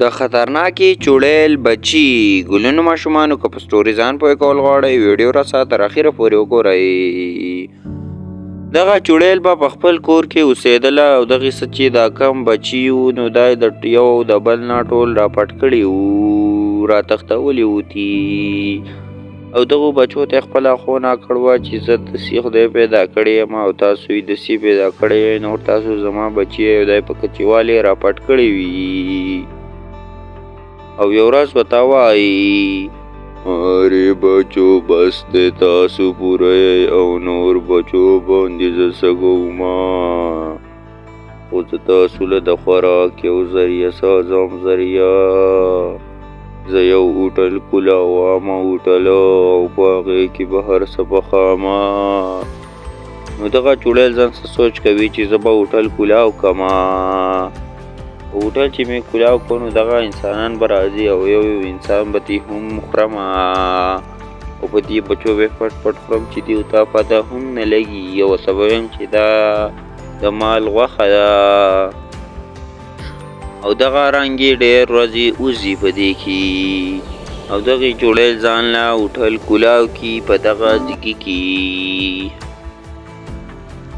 د خطرناکې چوړیل بچي ګلونو ماشومانو که په سټوري ځان پوه کول غواړئ ویډیو را تر اخره پورې وګورئ. دغه چوړیل به په خپل کور کې اوسېدله او دغې څه چې دا کم بچي وو نو دا یې د یو د بل نه ټول را پټ کړي وو، را تښتولي وو تي او دغو بچو ته یې خپله ښوونه کړې وه چې زه داسې خدای پیدا کړی یم او تاسو یې داسې پیدا کړی یئ، نور تاسو زما بچي یئ او دا یې په کچیوالې را پټ کړي وي. او یو ورځ ورته وایي ارې بچو بس دی تاسو پوره یئ او نور بچو باندې زه څه کومه، خو زه تاسو له د خوراک یو ذریعه سازم ذریعه. زه یو هوټل کولاومه هوټله او په هغې کې به هر څه پخامه. نو دغه چوړیل ځان څه سوچ کوي چې زه به هوټل کولاو کړمه. هوټل چې مې کولاو کړو نو دغه انسانان به راځي او یو یو انسان به ترې هم خورمه او په دې بچو به پټ پټ خورم چې دیو ته پته هم نه لګي او ورته به وایم چې دا د مال غوښه ده. او دغه رنګې ډېر ورځې وځي په دې کې او دغې چوړیل ځان له هوټل کولاو کي په دغه ځګي کې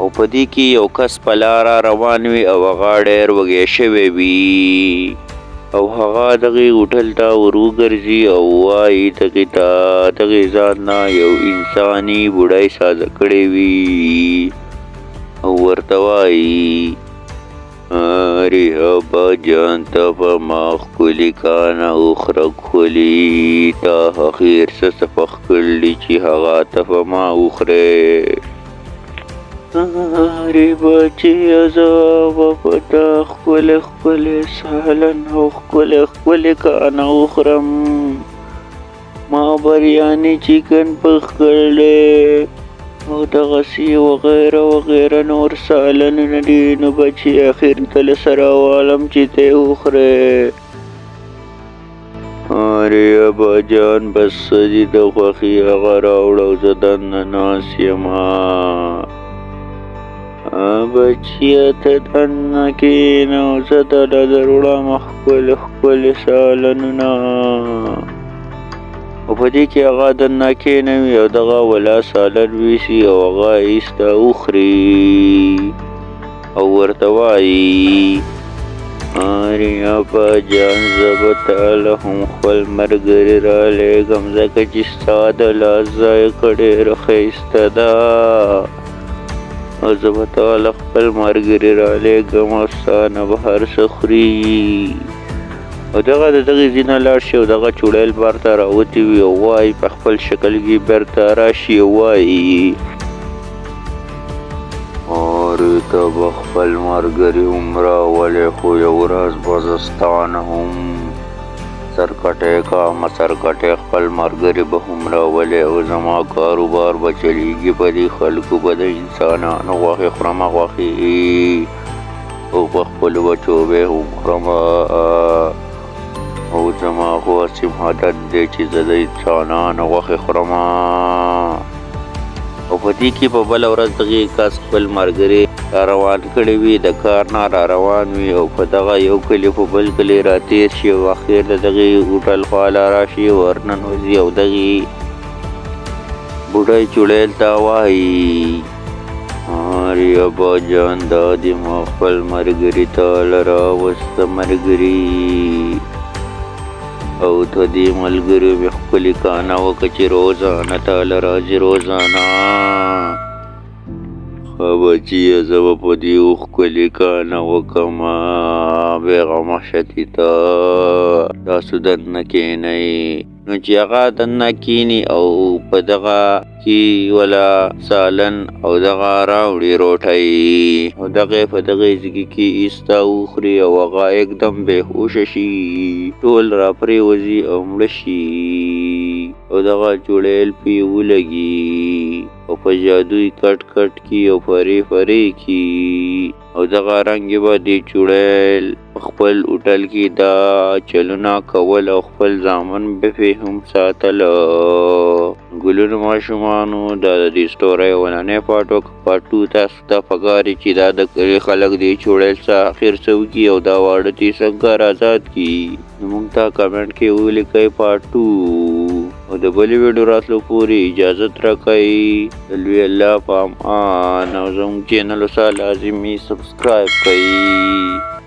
او په دې کې یو کس په لاره روان وي او هغه ډېر وږی شوی وي او هغه دغې هوټل ته ور وګرځي او وایي دغې ته دغې ځان نه یو انساني بوډۍ سازه کړې وي او ورته وایي ارې ابا جان ته په ما ښکلي کانه اوخره کښلي تا اخر څه پخ کړلي چې هغه ته په ما وخورې. ارې بچیه زه به په تا ښکلې ښکلې سالن او ښکلې ښکلې کانه وخورم. ما بریاني چکن پخ کړلی او دغسې وغیره وغیره نور سالنونه دي. نو بچي اخر ته له سره والم چې ته یې وخورې. ارې ابا جان بس څه دي د خوښي هغه راوړه او زه دننه ناست یمه. بچیه ته دننه کښېنه او زه دله در وړمه ښکلې ښکلې سالنونه. او په دې کې هغه دننه کښېنوي او دغه ولا سالن ویسي او هغه ایسته وخوري او ورته وایي ارې ابا جان زه به تاله هم خپل ملګري رالېږم ځکه چې ستا د لاس ذایقه ډېره ښایسته ده او زه به تاله خپل ملګري رالېږم او ستا نه به هر څه خوري. او دغه د دغې ځای نه لاړ شي او دغه چوړیل بار ته راوتې وي او وایي په خپل شکل کې بېرته راشي او وایي ارې ته به خپل ملګري هم راولې خو یو ورځ به زه ستا نه هم سرکټی کړم سرکټی خپل ملګري به هم راولې او زما کاروبار به چلېږي په دې خلکو به د انسانانو غوښې خورمه غوښې او په خپلو بچو به یې هم خورمه او زما خو هسې عادت دی چې زه د انسانانو غوښې خورمه. او په دې کې په بله ورځ دغې کس خپل ملګري را روان کړي وي د کار نه را روان وي او په دغه یو کلي په بل کلي را تېر شي او اخر د دغې هوټل خواله راشي ورننوځي او دغې بوډۍ چوړیل ته وایي ارې ابا جان دا دې ما خپل ملګري تاله راوسته ملګري او ته دې ملګرو مې ښکلې کانه وکړه چې روزانه تاله راځي روزانه. ښه بچیه زه به په دې ښکلې کانه وکړمه بېغمه شتې ته تاسو دننه کښېنئ. نو چې هغه دننه کښېني او په دغه کې ولا سالن او دغه راوړي روټۍ او دغه په دغې ځګي کې ایسته وخوري او هغه یکدم بېهوشه شي ټول را پرېوځي او مړه شي او دغه چوړیل پې ولګي او په جادوی کټ کټ کی او فرې فرې کی او دغه رنګ به دې چوړیل خپل هوټل کې دا چلونه کول او خپل زامن به هم ساتله. ګلونو ماشومانو دا د دې سټورۍ اولنی پارټ و. که پارټ 2 تاسو ته پکار چې دا د کلي خلک دې چوړیل څه اخر څه وکړي او دا واړه دې څنګه آزاد کړي نو موږ ته کمنټ کې ولیکئ پارټ 2 او د بلې ویډیو راتلو پورې اجازت راکئ. د لوی الله په امان او زموږ چینل سره لازمي سبسکرایب کئ.